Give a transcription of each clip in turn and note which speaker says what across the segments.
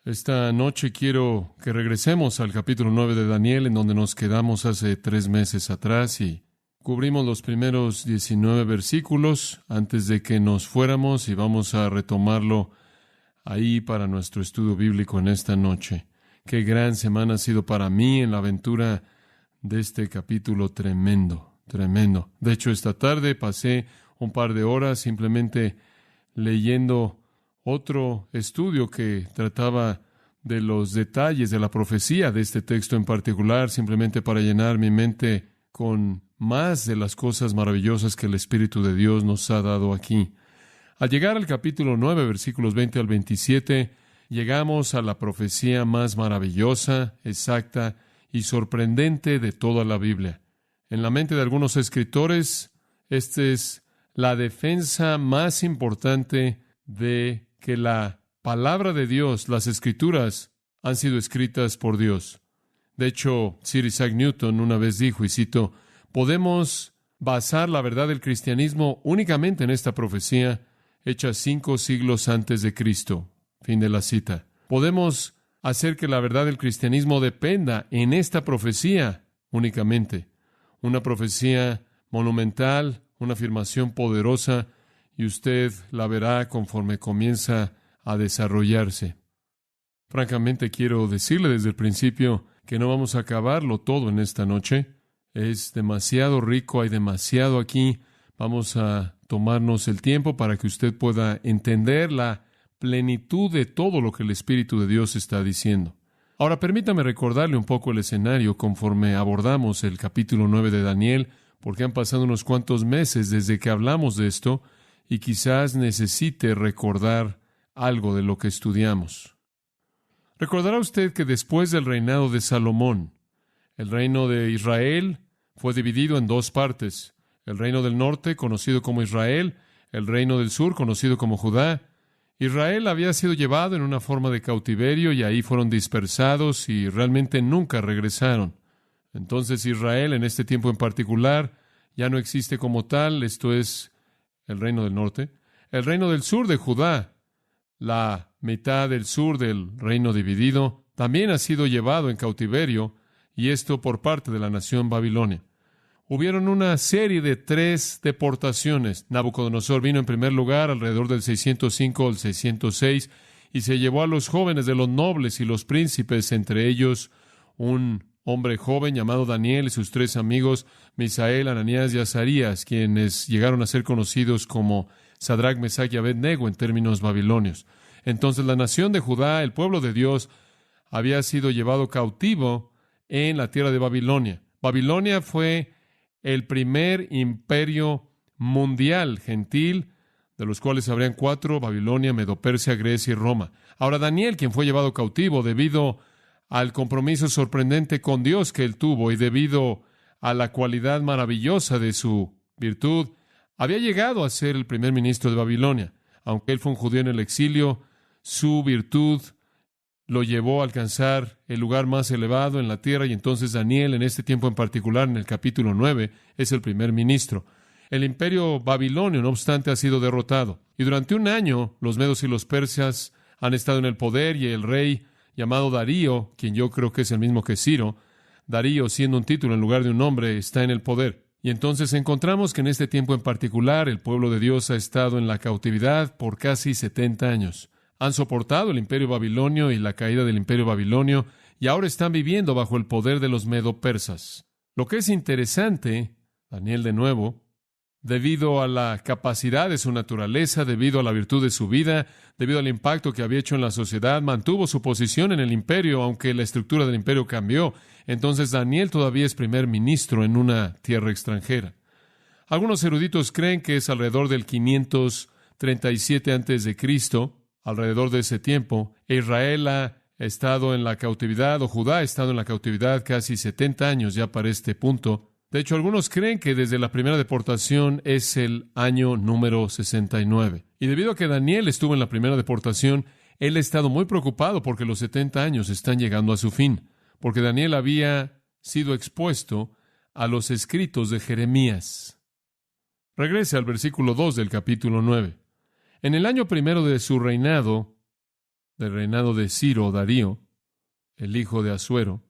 Speaker 1: Esta noche quiero que regresemos al capítulo 9 de Daniel, en donde nos quedamos hace 3 meses atrás y cubrimos los primeros 19 versículos antes de que nos fuéramos y vamos a retomarlo ahí para nuestro estudio bíblico en esta noche. Qué gran semana ha sido para mí en la aventura de este capítulo tremendo, tremendo. De hecho, esta tarde pasé un par de horas simplemente leyendo otro estudio que trataba de los detalles de la profecía de este texto en particular, simplemente para llenar mi mente con más de las cosas maravillosas que el Espíritu de Dios nos ha dado aquí. Al llegar al capítulo 9, versículos 20 al 27, llegamos a la profecía más maravillosa, exacta y sorprendente de toda la Biblia. En la mente de algunos escritores, esta es la defensa más importante de que la palabra de Dios, las Escrituras, han sido escritas por Dios. De hecho, Sir Isaac Newton una vez dijo, y cito, podemos basar la verdad del cristianismo únicamente en esta profecía hecha 5 siglos antes de Cristo. Fin de la cita. Podemos hacer que la verdad del cristianismo dependa en esta profecía únicamente. Una profecía monumental, una afirmación poderosa, y usted la verá conforme comienza a desarrollarse. Francamente, quiero decirle desde el principio que no vamos a acabarlo todo en esta noche. Es demasiado rico, hay demasiado aquí. Vamos a tomarnos el tiempo para que usted pueda entender la plenitud de todo lo que el Espíritu de Dios está diciendo. Ahora, permítame recordarle un poco el escenario conforme abordamos el capítulo 9 de Daniel, porque han pasado unos cuantos meses desde que hablamos de esto, y quizás necesite recordar algo de lo que estudiamos. Recordará usted que después del reinado de Salomón, el reino de Israel fue dividido en 2 partes. El reino del norte, conocido como Israel, el reino del sur, conocido como Judá. Israel había sido llevado en una forma de cautiverio y ahí fueron dispersados y realmente nunca regresaron. Entonces Israel, en este tiempo en particular, ya no existe como tal, esto es el reino del norte. El reino del sur de Judá, la mitad del sur del reino dividido, también ha sido llevado en cautiverio, y esto por parte de la nación Babilonia. Hubieron una serie de 3 deportaciones. Nabucodonosor vino en primer lugar alrededor del 605 al 606 y se llevó a los jóvenes de los nobles y los príncipes, entre ellos un hombre joven llamado Daniel y sus 3 amigos, Misael, Ananías y Azarías, quienes llegaron a ser conocidos como Sadrach, Mesach y Abed-nego en términos babilonios. Entonces la nación de Judá, el pueblo de Dios, había sido llevado cautivo en la tierra de Babilonia. Babilonia fue el primer imperio mundial gentil, de los cuales habrían 4, Babilonia, Medo-Persia, Grecia y Roma. Ahora Daniel, quien fue llevado cautivo debido al compromiso sorprendente con Dios que él tuvo y debido a la cualidad maravillosa de su virtud, había llegado a ser el primer ministro de Babilonia. Aunque él fue un judío en el exilio, su virtud lo llevó a alcanzar el lugar más elevado en la tierra, y entonces Daniel, en este tiempo en particular, en el capítulo 9, es el primer ministro. El imperio babilonio, no obstante, ha sido derrotado. Y durante 1 año, los medos y los persas han estado en el poder, y el rey llamado Darío, quien yo creo que es el mismo que Ciro, Darío, siendo un título en lugar de un nombre, está en el poder. Y entonces encontramos que en este tiempo en particular, el pueblo de Dios ha estado en la cautividad por casi 70 años. Han soportado el imperio babilonio y la caída del imperio babilonio, y ahora están viviendo bajo el poder de los medo-persas. Lo que es interesante, Daniel de nuevo, debido a la capacidad de su naturaleza, debido a la virtud de su vida, debido al impacto que había hecho en la sociedad, mantuvo su posición en el imperio, aunque la estructura del imperio cambió. Entonces Daniel todavía es primer ministro en una tierra extranjera. Algunos eruditos creen que es alrededor del 537 a.C., alrededor de ese tiempo, Israel ha estado en la cautividad, o Judá ha estado en la cautividad casi 70 años ya para este punto. De hecho, algunos creen que desde la primera deportación es el año número 69. Y debido a que Daniel estuvo en la primera deportación, él ha estado muy preocupado porque los 70 años están llegando a su fin, porque Daniel había sido expuesto a los escritos de Jeremías. Regrese al versículo 2 del capítulo 9. En el año primero de su reinado, del reinado de Ciro o Darío, el hijo de Asuero,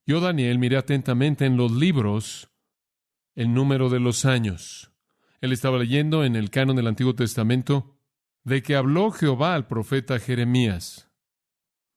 Speaker 1: yo, Daniel, miré atentamente en los libros el número de los años. Él estaba leyendo en el canon del Antiguo Testamento de que habló Jehová al profeta Jeremías.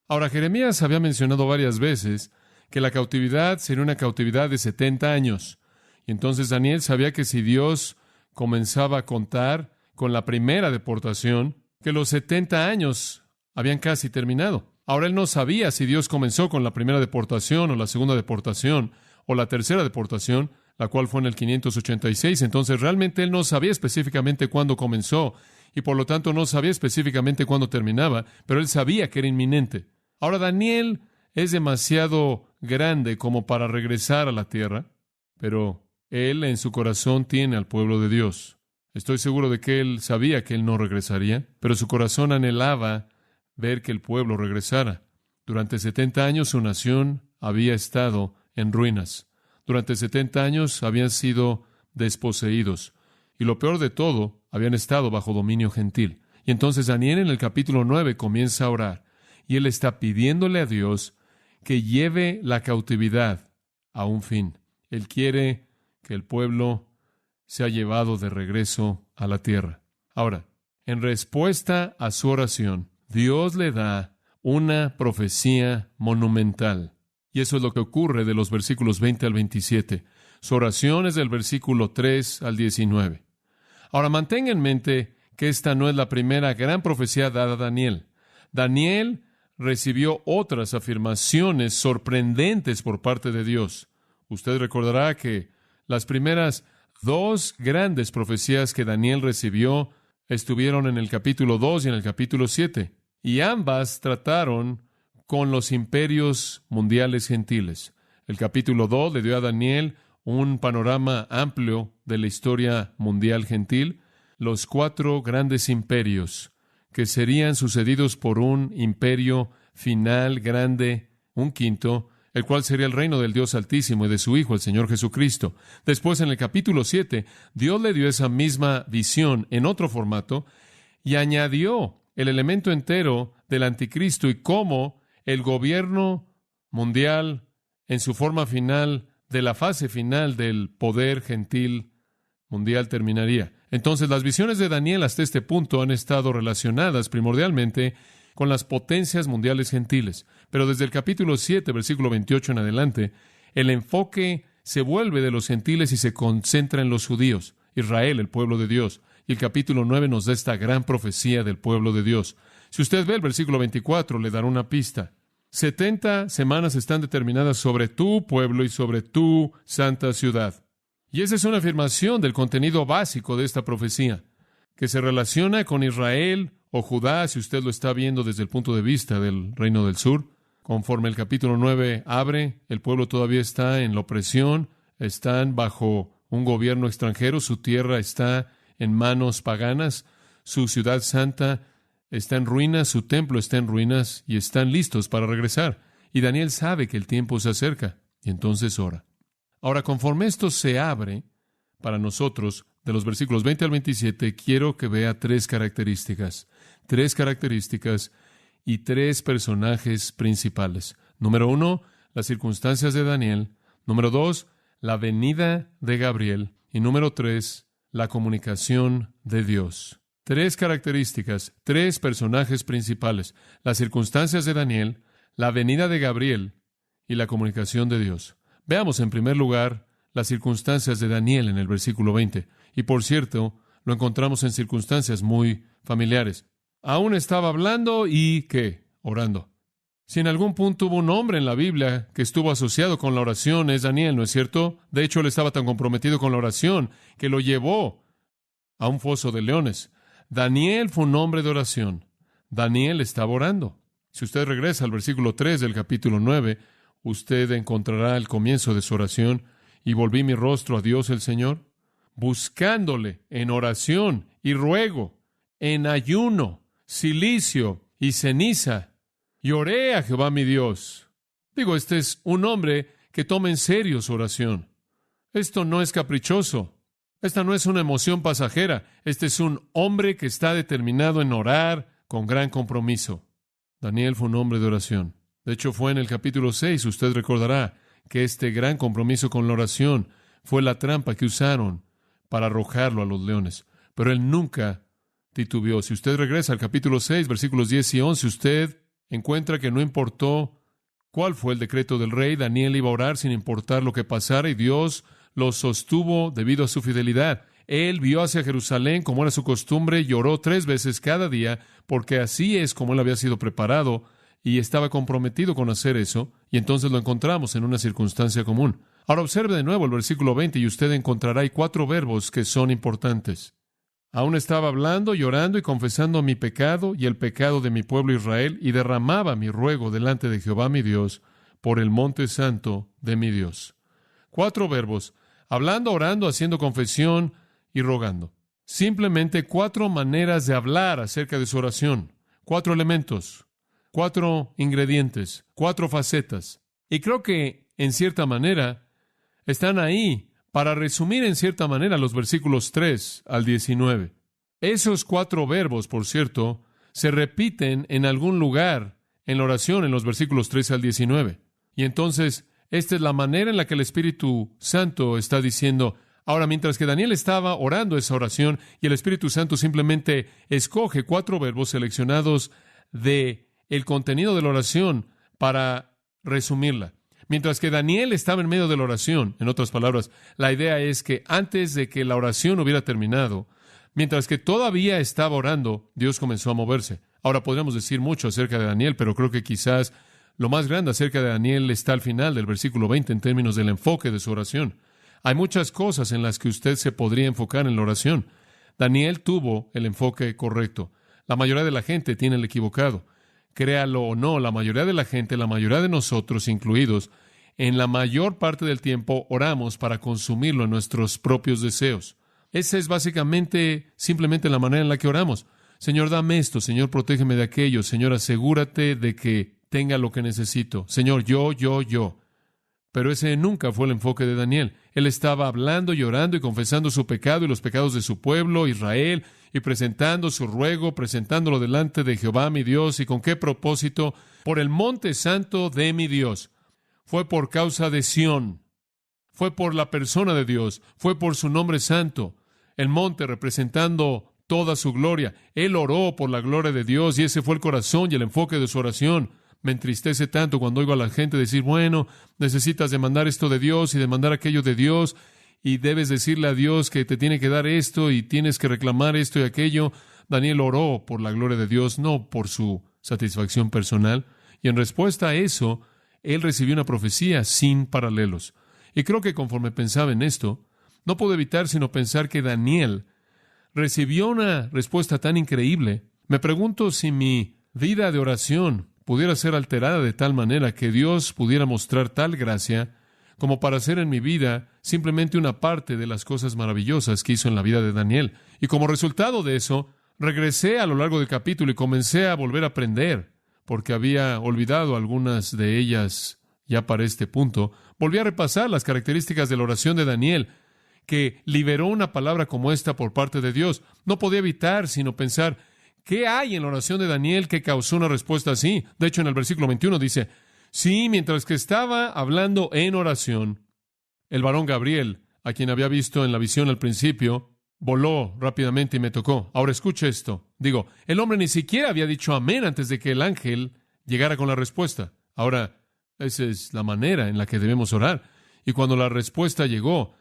Speaker 1: Ahora, Jeremías había mencionado varias veces que la cautividad sería una cautividad de 70 años. Y entonces Daniel sabía que si Dios comenzaba a contar con la primera deportación, que los 70 años habían casi terminado. Ahora él no sabía si Dios comenzó con la primera deportación o la segunda deportación o la tercera deportación, la cual fue en el 586. Entonces realmente él no sabía específicamente cuándo comenzó y por lo tanto no sabía específicamente cuándo terminaba, pero él sabía que era inminente. Ahora Daniel es demasiado grande como para regresar a la tierra, pero él en su corazón tiene al pueblo de Dios. Estoy seguro de que él sabía que él no regresaría, pero su corazón anhelaba ver que el pueblo regresara. Durante 70 años su nación había estado en ruinas. Durante 70 años habían sido desposeídos. Y lo peor de todo, habían estado bajo dominio gentil. Y entonces Daniel en el capítulo 9 comienza a orar. Y él está pidiéndole a Dios que lleve la cautividad a un fin. Él quiere que el pueblo sea llevado de regreso a la tierra. Ahora, en respuesta a su oración, Dios le da una profecía monumental. Y eso es lo que ocurre de los versículos 20 al 27. Su oración es del versículo 3 al 19. Ahora, mantenga en mente que esta no es la primera gran profecía dada a Daniel. Daniel recibió otras afirmaciones sorprendentes por parte de Dios. Usted recordará que las primeras dos grandes profecías que Daniel recibió estuvieron en el capítulo 2 y en el capítulo 7, y ambas trataron con los imperios mundiales gentiles. El capítulo 2 le dio a Daniel un panorama amplio de la historia mundial gentil, los 4 grandes imperios que serían sucedidos por un imperio final grande, un quinto, el cual sería el reino del Dios Altísimo y de su Hijo, el Señor Jesucristo. Después, en el capítulo 7, Dios le dio esa misma visión en otro formato y añadió el elemento entero del anticristo y cómo el gobierno mundial, en su forma final, de la fase final del poder gentil mundial terminaría. Entonces, las visiones de Daniel hasta este punto han estado relacionadas primordialmente con las potencias mundiales gentiles. Pero desde el capítulo 7, versículo 28 en adelante, el enfoque se vuelve de los gentiles y se concentra en los judíos, Israel, el pueblo de Dios. Y el capítulo 9 nos da esta gran profecía del pueblo de Dios. Si usted ve el versículo 24, le dará una pista. 70 semanas están determinadas sobre tu pueblo y sobre tu santa ciudad. Y esa es una afirmación del contenido básico de esta profecía, que se relaciona con Israel o Judá, si usted lo está viendo desde el punto de vista del reino del sur. Conforme el capítulo 9 abre, el pueblo todavía está en la opresión, están bajo un gobierno extranjero, su tierra está en manos paganas, su ciudad santa está en ruinas, su templo está en ruinas y están listos para regresar. Y Daniel sabe que el tiempo se acerca y entonces ora. Ahora, conforme esto se abre para nosotros, de los versículos 20 al 27, quiero que vea 3 características y 3 personajes principales. Número 1, las circunstancias de Daniel. Número 2, la venida de Gabriel. Y número 3, la comunicación de Dios. 3 características, 3 personajes principales. Las circunstancias de Daniel, la venida de Gabriel y la comunicación de Dios. Veamos en primer lugar las circunstancias de Daniel en el versículo 20. Y por cierto, lo encontramos en circunstancias muy familiares. Aún estaba hablando y, ¿qué? Orando. Si en algún punto hubo un hombre en la Biblia que estuvo asociado con la oración, es Daniel, ¿no es cierto? De hecho, él estaba tan comprometido con la oración que lo llevó a un foso de leones. Daniel fue un hombre de oración. Daniel estaba orando. Si usted regresa al versículo 3 del capítulo 9, usted encontrará el comienzo de su oración. Y volví mi rostro a Dios el Señor, buscándole en oración y ruego, en ayuno, cilicio y ceniza. Y oré a Jehová mi Dios. Este es un hombre que toma en serio su oración. Esto no es caprichoso. Esta no es una emoción pasajera. Este es un hombre que está determinado en orar con gran compromiso. Daniel fue un hombre de oración. De hecho, fue en el capítulo 6, usted recordará, que este gran compromiso con la oración fue la trampa que usaron para arrojarlo a los leones. Pero él nunca titubeó. Si usted regresa al capítulo 6, versículos 10 y 11, usted encuentra que no importó cuál fue el decreto del rey, Daniel iba a orar sin importar lo que pasara, y Dios lo sostuvo debido a su fidelidad. Él vio hacia Jerusalén como era su costumbre y oró 3 veces cada día, porque así es como él había sido preparado y estaba comprometido con hacer eso, y entonces lo encontramos en una circunstancia común. Ahora observe de nuevo el versículo 20 y usted encontrará ahí 4 verbos que son importantes. Aún estaba hablando, llorando y confesando mi pecado y el pecado de mi pueblo Israel, y derramaba mi ruego delante de Jehová mi Dios por el monte santo de mi Dios. 4 verbos: hablando, orando, haciendo confesión y rogando. Simplemente 4 maneras de hablar acerca de su oración. 4 elementos, 4 ingredientes, 4 facetas. Y creo que, en cierta manera, están ahí para resumir en cierta manera los versículos 3 al 19. Esos 4 verbos, por cierto, se repiten en algún lugar en la oración en los versículos 3 al 19. Y entonces, esta es la manera en la que el Espíritu Santo está diciendo. Ahora, mientras que Daniel estaba orando esa oración y el Espíritu Santo simplemente escoge 4 verbos seleccionados de el contenido de la oración para resumirla. Mientras que Daniel estaba en medio de la oración, en otras palabras, la idea es que antes de que la oración hubiera terminado, mientras que todavía estaba orando, Dios comenzó a moverse. Ahora, podríamos decir mucho acerca de Daniel, pero creo que quizás lo más grande acerca de Daniel está al final del versículo 20 en términos del enfoque de su oración. Hay muchas cosas en las que usted se podría enfocar en la oración. Daniel tuvo el enfoque correcto. La mayoría de la gente tiene el equivocado. Créalo o no, la mayoría de la gente, la mayoría de nosotros incluidos, en la mayor parte del tiempo oramos para consumirlo en nuestros propios deseos. Esa es básicamente simplemente la manera en la que oramos. Señor, dame esto. Señor, protégeme de aquello. Señor, asegúrate de que tenga lo que necesito. Señor, yo. Pero ese nunca fue el enfoque de Daniel. Él estaba hablando, llorando y confesando su pecado y los pecados de su pueblo, Israel, y presentando su ruego, presentándolo delante de Jehová mi Dios. ¿Y con qué propósito? Por el monte santo de mi Dios. Fue por causa de Sión. Fue por la persona de Dios. Fue por su nombre santo. El monte representando toda su gloria. Él oró por la gloria de Dios y ese fue el corazón y el enfoque de su oración. Me entristece tanto cuando oigo a la gente decir, bueno, necesitas demandar esto de Dios y demandar aquello de Dios, y debes decirle a Dios que te tiene que dar esto y tienes que reclamar esto y aquello. Daniel oró por la gloria de Dios, no por su satisfacción personal. Y en respuesta a eso, él recibió una profecía sin paralelos. Y creo que conforme pensaba en esto, no puedo evitar sino pensar que Daniel recibió una respuesta tan increíble. Me pregunto si mi vida de oración pudiera ser alterada de tal manera que Dios pudiera mostrar tal gracia como para hacer en mi vida simplemente una parte de las cosas maravillosas que hizo en la vida de Daniel. Y como resultado de eso, regresé a lo largo del capítulo y comencé a volver a aprender, porque había olvidado algunas de ellas ya para este punto. Volví a repasar las características de la oración de Daniel, que liberó una palabra como esta por parte de Dios. No podía evitar sino pensar, ¿qué hay en la oración de Daniel que causó una respuesta así? De hecho, en el versículo 21 dice, sí, mientras que estaba hablando en oración, el varón Gabriel, a quien había visto en la visión al principio, voló rápidamente y me tocó. Ahora escuche esto. Digo, el hombre ni siquiera había dicho amén antes de que el ángel llegara con la respuesta. Ahora, esa es la manera en la que debemos orar. Y cuando la respuesta llegó,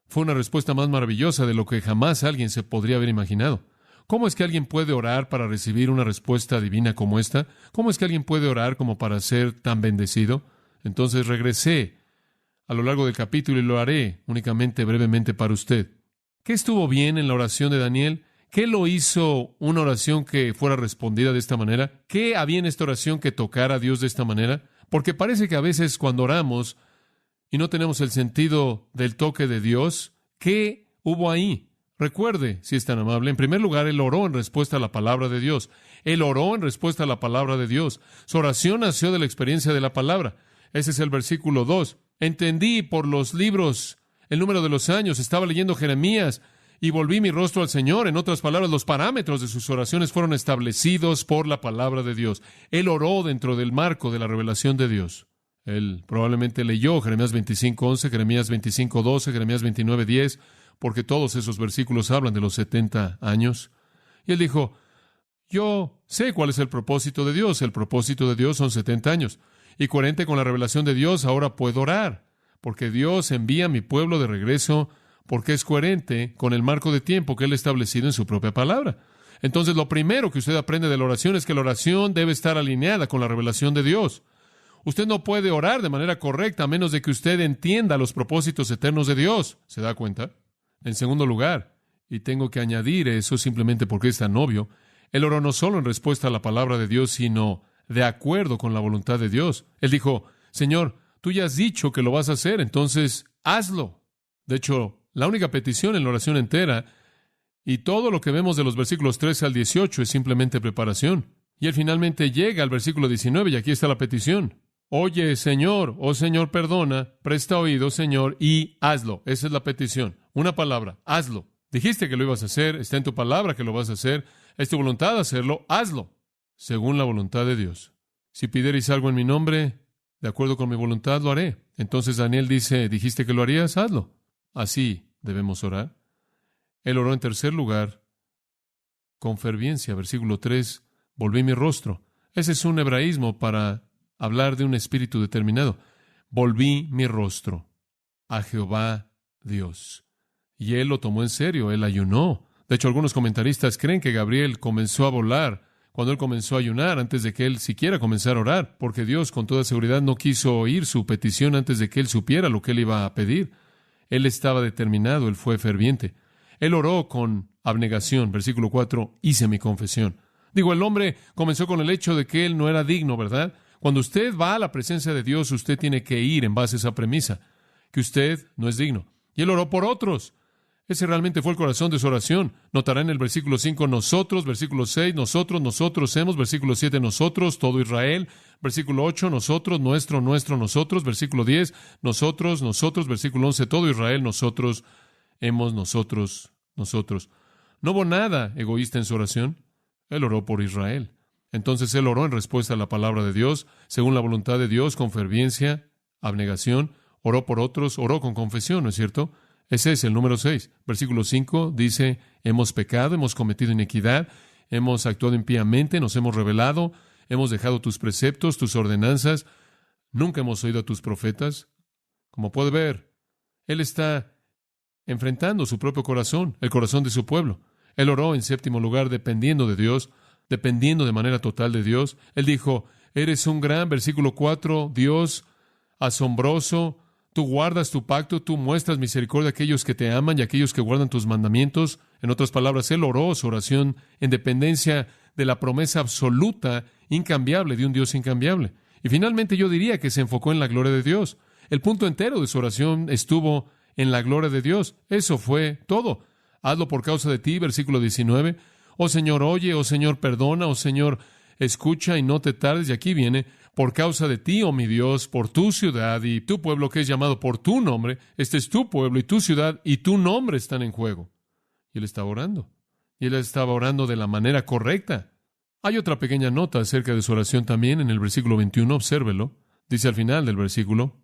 Speaker 1: fue una respuesta más maravillosa de lo que jamás alguien se podría haber imaginado. ¿Cómo es que alguien puede orar para recibir una respuesta divina como esta? ¿Cómo es que alguien puede orar como para ser tan bendecido? Entonces regresé a lo largo del capítulo y lo haré únicamente brevemente para usted. ¿Qué estuvo bien en la oración de Daniel? ¿Qué lo hizo una oración que fuera respondida de esta manera? ¿Qué había en esta oración que tocara a Dios de esta manera? Porque parece que a veces cuando oramos y no tenemos el sentido del toque de Dios, ¿qué hubo ahí? Recuerde, si es tan amable, en primer lugar, él oró en respuesta a la palabra de Dios. Él oró en respuesta a la palabra de Dios. Su oración nació de la experiencia de la palabra. Ese es el versículo 2. Entendí por los libros el número de los años. Estaba leyendo Jeremías y volví mi rostro al Señor. En otras palabras, los parámetros de sus oraciones fueron establecidos por la palabra de Dios. Él oró dentro del marco de la revelación de Dios. Él probablemente leyó Jeremías 25:11, Jeremías 25:12, Jeremías 29:10, porque todos esos versículos hablan de los 70 años. Y él dijo, yo sé cuál es el propósito de Dios. El propósito de Dios son 70 años. Y coherente con la revelación de Dios, ahora puedo orar, porque Dios envía a mi pueblo de regreso, porque es coherente con el marco de tiempo que Él ha establecido en su propia palabra. Entonces, lo primero que usted aprende de la oración es que la oración debe estar alineada con la revelación de Dios. Usted no puede orar de manera correcta a menos de que usted entienda los propósitos eternos de Dios. ¿Se da cuenta? En segundo lugar, y tengo que añadir eso simplemente porque es tan obvio, Él oró no solo en respuesta a la palabra de Dios, sino de acuerdo con la voluntad de Dios. Él dijo, Señor, tú ya has dicho que lo vas a hacer, entonces hazlo. De hecho, la única petición en la oración entera y todo lo que vemos de los versículos 13 al 18 es simplemente preparación. Y él finalmente llega al versículo 19 y aquí está la petición. Oye, Señor, oh Señor, perdona, presta oído, Señor, y hazlo. Esa es la petición. Una palabra, hazlo. Dijiste que lo ibas a hacer, está en tu palabra que lo vas a hacer, es tu voluntad hacerlo, hazlo, según la voluntad de Dios. Si pidierais algo en mi nombre, de acuerdo con mi voluntad, lo haré. Entonces Daniel dice, dijiste que lo harías, hazlo. Así debemos orar. Él oró en tercer lugar, con ferviencia. Versículo 3, volví mi rostro. Ese es un hebraísmo para hablar de un espíritu determinado. Volví mi rostro a Jehová Dios. Y él lo tomó en serio, él ayunó. De hecho, algunos comentaristas creen que Gabriel comenzó a volar cuando él comenzó a ayunar, antes de que él siquiera comenzara a orar, porque Dios con toda seguridad no quiso oír su petición antes de que él supiera lo que él iba a pedir. Él estaba determinado, él fue ferviente. Él oró con abnegación. Versículo 4, hice mi confesión. Digo, el hombre comenzó con el hecho de que él no era digno, ¿verdad? Cuando usted va a la presencia de Dios, usted tiene que ir en base a esa premisa, que usted no es digno. Y él oró por otros. Ese realmente fue el corazón de su oración. Notará en el versículo 5, nosotros, versículo 6, nosotros hemos, versículo 7, nosotros, todo Israel, versículo 8, nosotros, nuestro, nosotros, versículo 10, nosotros, versículo 11, todo Israel, nosotros, hemos, nosotros. No hubo nada egoísta en su oración. Él oró por Israel. Entonces él oró en respuesta a la palabra de Dios, según la voluntad de Dios, con ferviencia, abnegación, oró por otros, oró con confesión, ¿no es cierto? Ese es el número 6. Versículo 5 dice, hemos pecado, hemos cometido iniquidad, hemos actuado impíamente, nos hemos rebelado, hemos dejado tus preceptos, tus ordenanzas, nunca hemos oído a tus profetas. Como puede ver, él está enfrentando su propio corazón, el corazón de su pueblo. Él oró en séptimo lugar dependiendo de Dios, dependiendo de manera total de Dios. Él dijo, eres un gran, versículo 4, Dios asombroso. Tú guardas tu pacto, tú muestras misericordia a aquellos que te aman y a aquellos que guardan tus mandamientos. En otras palabras, él oró su oración en dependencia de la promesa absoluta, incambiable, de un Dios incambiable. Y finalmente yo diría que se enfocó en la gloria de Dios. El punto entero de su oración estuvo en la gloria de Dios. Eso fue todo. Hazlo por causa de ti, versículo 19. Oh Señor, oye, oh Señor, perdona, oh Señor, escucha y no te tardes. Y aquí viene, por causa de ti, oh mi Dios, por tu ciudad y tu pueblo que es llamado por tu nombre. Este es tu pueblo y tu ciudad y tu nombre están en juego. Y él estaba orando. Y él estaba orando de la manera correcta. Hay otra pequeña nota acerca de su oración también en el versículo 21, obsérvelo. Dice al final del versículo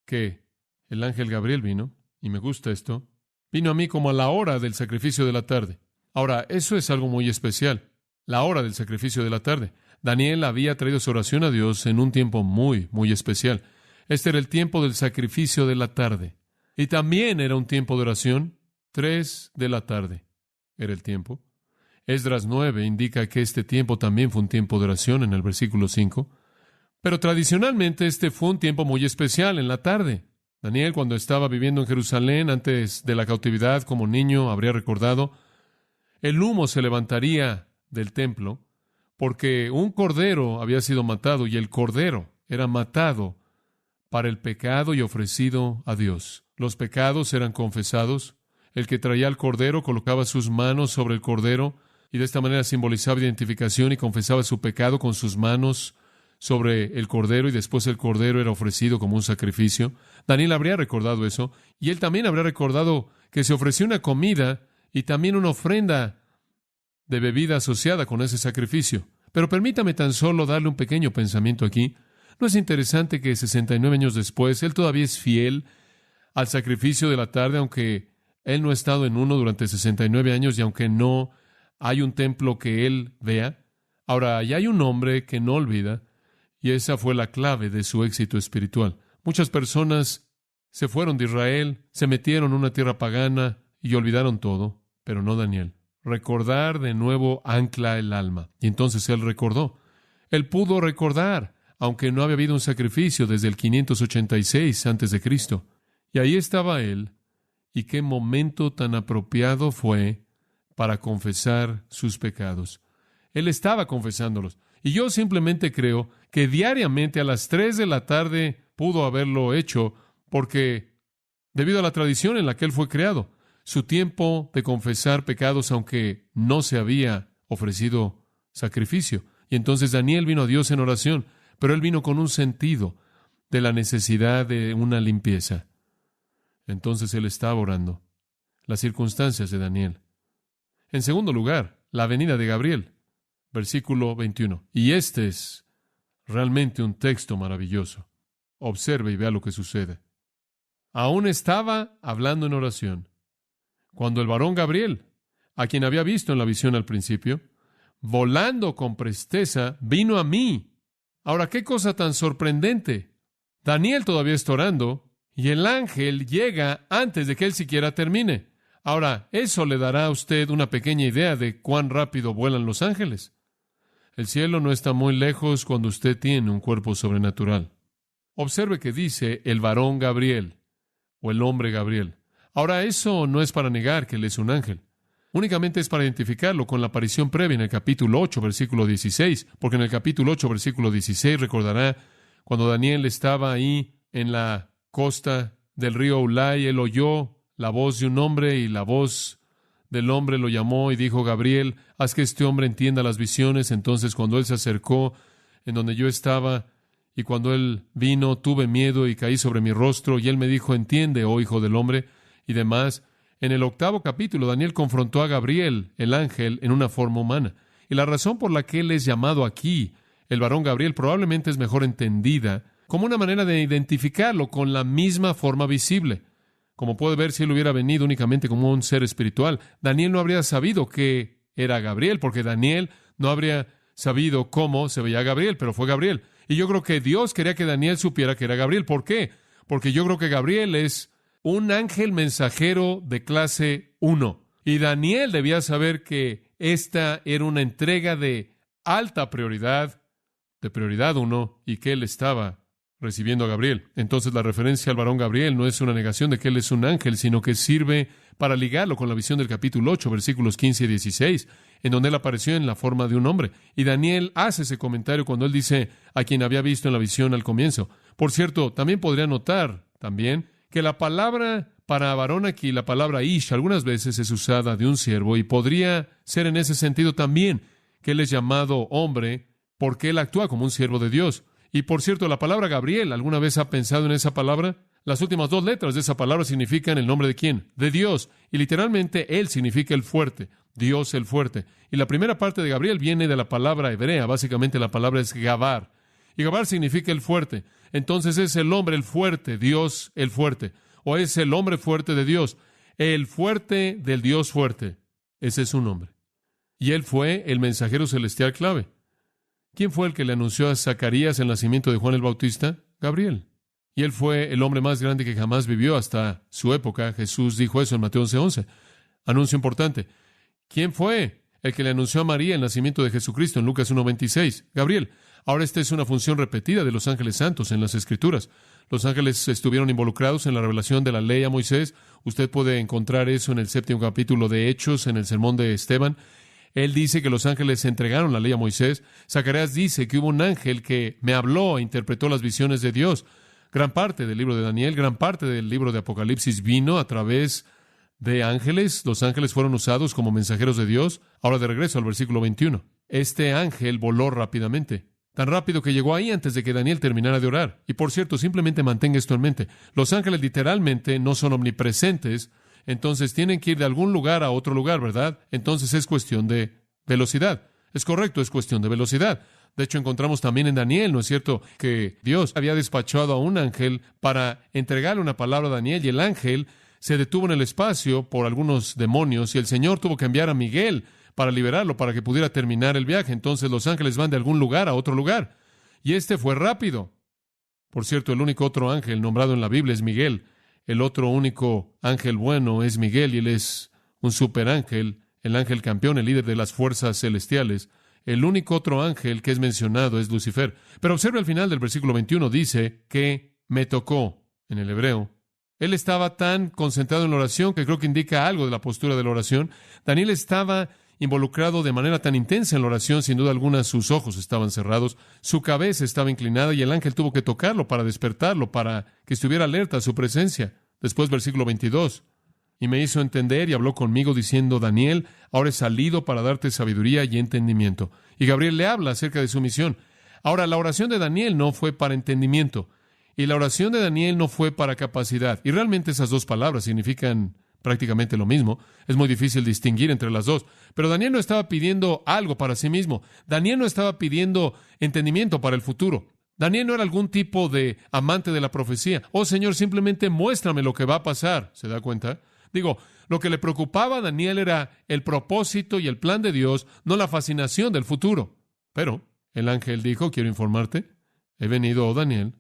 Speaker 1: que el ángel Gabriel vino, y me gusta esto, vino a mí como a la hora del sacrificio de la tarde. Ahora, eso es algo muy especial, la hora del sacrificio de la tarde. Daniel había traído su oración a Dios en un tiempo muy, muy especial. Este era el tiempo del sacrificio de la tarde. Y también era un tiempo de oración, 3 de la tarde. Era el tiempo. Esdras 9 indica que este tiempo también fue un tiempo de oración en el versículo 5. Pero tradicionalmente este fue un tiempo muy especial en la tarde. Daniel, cuando estaba viviendo en Jerusalén antes de la cautividad como niño, habría recordado, el humo se levantaría del templo porque un cordero había sido matado y el cordero era matado para el pecado y ofrecido a Dios. Los pecados eran confesados. El que traía al cordero colocaba sus manos sobre el cordero y de esta manera simbolizaba identificación y confesaba su pecado con sus manos sobre el cordero y después el cordero era ofrecido como un sacrificio. Daniel habría recordado eso y él también habría recordado que se ofreció una comida y también una ofrenda de bebida asociada con ese sacrificio. Pero permítame tan solo darle un pequeño pensamiento aquí. ¿No es interesante que 69 años después Él todavía es fiel al sacrificio de la tarde, aunque Él no ha estado en uno durante 69 años y aunque no hay un templo que Él vea? Ahora, ya hay un hombre que no olvida, y esa fue la clave de su éxito espiritual. Muchas personas se fueron de Israel, se metieron en una tierra pagana y olvidaron todo, pero no Daniel. Recordar de nuevo ancla el alma. Y entonces él recordó. Él pudo recordar, aunque no había habido un sacrificio desde el 586 antes de Cristo. Y ahí estaba él, y qué momento tan apropiado fue para confesar sus pecados. Él estaba confesándolos. Y yo simplemente creo que diariamente a las 3 de la tarde pudo haberlo hecho porque, debido a la tradición en la que él fue creado, su tiempo de confesar pecados, aunque no se había ofrecido sacrificio. Y entonces Daniel vino a Dios en oración, pero él vino con un sentido de la necesidad de una limpieza. Entonces él estaba orando. Las circunstancias de Daniel. En segundo lugar, la venida de Gabriel. Versículo 21. Y este es realmente un texto maravilloso. Observe y vea lo que sucede. Aún estaba hablando en oración cuando el varón Gabriel, a quien había visto en la visión al principio, volando con presteza, vino a mí. Ahora, qué cosa tan sorprendente. Daniel todavía está orando y el ángel llega antes de que él siquiera termine. Ahora, eso le dará a usted una pequeña idea de cuán rápido vuelan los ángeles. El cielo no está muy lejos cuando usted tiene un cuerpo sobrenatural. Observe que dice el varón Gabriel o el hombre Gabriel. Ahora, eso no es para negar que él es un ángel. Únicamente es para identificarlo con la aparición previa en el capítulo 8, versículo 16, porque en el capítulo 8, versículo 16, recordará cuando Daniel estaba ahí en la costa del río Ulai, él oyó la voz de un hombre y la voz del hombre lo llamó y dijo: Gabriel, haz que este hombre entienda las visiones. Entonces, cuando él se acercó en donde yo estaba y cuando él vino, tuve miedo y caí sobre mi rostro y él me dijo: entiende, oh hijo del hombre, y demás. En el 8º capítulo, Daniel confrontó a Gabriel, el ángel, en una forma humana. Y la razón por la que él es llamado aquí, el varón Gabriel, probablemente es mejor entendida como una manera de identificarlo con la misma forma visible. Como puede ver, si él hubiera venido únicamente como un ser espiritual, Daniel no habría sabido que era Gabriel, porque Daniel no habría sabido cómo se veía Gabriel, pero fue Gabriel. Y yo creo que Dios quería que Daniel supiera que era Gabriel. ¿Por qué? Porque yo creo que Gabriel es un ángel mensajero de clase 1. Y Daniel debía saber que esta era una entrega de alta prioridad, de prioridad 1, y que él estaba recibiendo a Gabriel. Entonces la referencia al varón Gabriel no es una negación de que él es un ángel, sino que sirve para ligarlo con la visión del capítulo 8, versículos 15 y 16, en donde él apareció en la forma de un hombre. Y Daniel hace ese comentario cuando él dice a quien había visto en la visión al comienzo. Por cierto, también podría notar que la palabra para varón aquí, la palabra ish, algunas veces es usada de un siervo y podría ser en ese sentido también que él es llamado hombre porque él actúa como un siervo de Dios. Y por cierto, la palabra Gabriel, ¿alguna vez ha pensado en esa palabra? Las últimas 2 letras de esa palabra significan el nombre de ¿quién? De Dios. Y literalmente él significa el fuerte, Dios el fuerte. Y la primera parte de Gabriel viene de la palabra hebrea, básicamente la palabra es Gabar. Y Gabar significa el fuerte. Entonces es el hombre el fuerte, Dios el fuerte. O es el hombre fuerte de Dios, el fuerte del Dios fuerte. Ese es su nombre. Y él fue el mensajero celestial clave. ¿Quién fue el que le anunció a Zacarías el nacimiento de Juan el Bautista? Gabriel. Y él fue el hombre más grande que jamás vivió hasta su época. Jesús dijo eso en Mateo 11:11. Anuncio importante. ¿Quién fue el que le anunció a María el nacimiento de Jesucristo en Lucas 1:26? Gabriel. Ahora esta es una función repetida de los ángeles santos en las Escrituras. Los ángeles estuvieron involucrados en la revelación de la ley a Moisés. Usted puede encontrar eso en el 7º capítulo de Hechos, en el sermón de Esteban. Él dice que los ángeles entregaron la ley a Moisés. Zacarías dice que hubo un ángel que me habló e interpretó las visiones de Dios. Gran parte del libro de Daniel, gran parte del libro de Apocalipsis vino a través de ángeles. Los ángeles fueron usados como mensajeros de Dios. Ahora de regreso al versículo 21. Este ángel voló rápidamente. Tan rápido que llegó ahí antes de que Daniel terminara de orar. Y por cierto, simplemente mantenga esto en mente. Los ángeles literalmente no son omnipresentes Entonces tienen que ir de algún lugar a otro lugar, ¿verdad? Entonces es cuestión de velocidad. Es correcto, es cuestión de velocidad. De hecho, encontramos también en Daniel, ¿no es cierto?, que Dios había despachado a un ángel para entregarle una palabra a Daniel, y el ángel se detuvo en el espacio por algunos demonios, y el Señor tuvo que enviar a Miguel para liberarlo, para que pudiera terminar el viaje. Entonces los ángeles van de algún lugar a otro lugar, y este fue rápido. Por cierto, el único otro ángel nombrado en la Biblia es Miguel. El otro único ángel bueno es Miguel, y él es un superángel, el ángel campeón, el líder de las fuerzas celestiales. El único otro ángel que es mencionado es Lucifer. Pero observe al final del versículo 21, dice que me tocó en el hebreo. Él estaba tan concentrado en la oración que creo que indica algo de la postura de la oración. Daniel estaba involucrado de manera tan intensa en la oración, sin duda alguna sus ojos estaban cerrados, su cabeza estaba inclinada, y el ángel tuvo que tocarlo para despertarlo, para que estuviera alerta a su presencia. Después, versículo 22. Y me hizo entender y habló conmigo diciendo: Daniel, ahora he salido para darte sabiduría y entendimiento. Y Gabriel le habla acerca de su misión. Ahora, la oración de Daniel no fue para entendimiento, y la oración de Daniel no fue para capacidad. Y realmente esas dos palabras significan prácticamente lo mismo. Es muy difícil distinguir entre las dos. Pero Daniel no estaba pidiendo algo para sí mismo. Daniel no estaba pidiendo entendimiento para el futuro. Daniel no era algún tipo de amante de la profecía. Oh, Señor, simplemente muéstrame lo que va a pasar. ¿Se da cuenta? Digo, lo que le preocupaba a Daniel era el propósito y el plan de Dios, no la fascinación del futuro. Pero el ángel dijo: quiero informarte, he venido, oh Daniel,